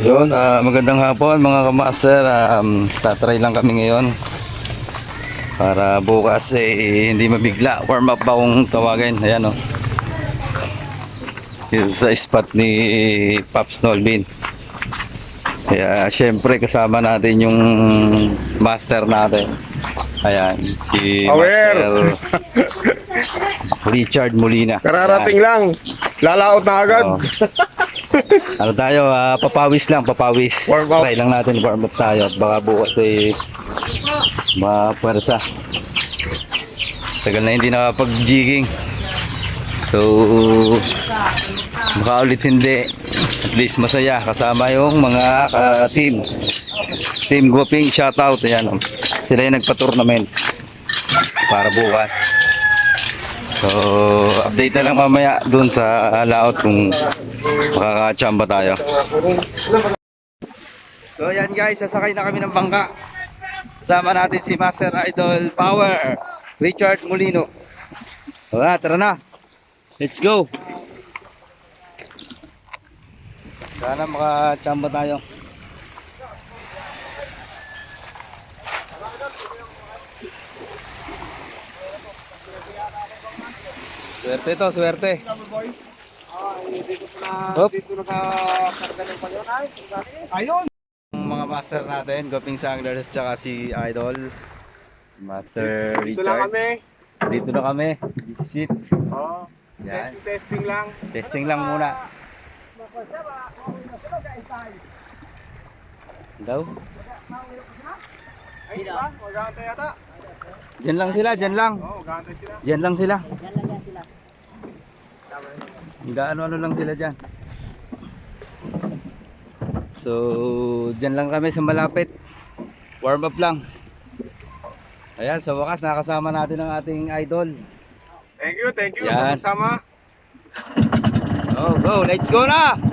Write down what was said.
Yun, magandang hapon mga kamaster. Tatry lang kami ngayon para bukas hindi mabigla. Warm up ba kung tawagin? Ayan o. Dito sa spot ni Pops Nolbin. Kaya syempre kasama natin yung master natin. Ayan, si Aware. Master Richard Molina. Kararating lang. Lalaot na agad. Oh. Ano tayo, papawis lang, papawis. Warm up. Try lang natin warm up tayo at baka bukas mapwersa. Tagal na hindi nakapag-jigging. So, baka ulit hindi. At least masaya kasama yung mga team. Team Guaping, shoutout. Ayan, sila yung nagpa-tournament para bukas. So, update na lang mamaya dun sa layout kung makakachamba tayo. So, ayan guys, sasakay na kami ng bangka. Kasama natin si Master Idol Power, Richard Molino. Tara na. Let's go. Sana makachamba tayo. Swerte to, swerte. Hop. Ayun. Mga master natin, Guaping Anglers, tsaka si Idol Master Dito lang Richard. kami. Dito na kami. Visit. Oh, Yan. testing lang. Testing lang muna. Daw. Ay, di ba? Mag-aantay yata. Diyan lang sila, diyan lang. Oo, mag-aantay sila. Diyan lang sila. Gaano-ano lang sila diyan. So, diyan lang kami sa malapit. Warm up lang. Ayan, sa wakas nakasama natin ang ating idol. Thank you Yan. sa pagsama. Go, let's go na!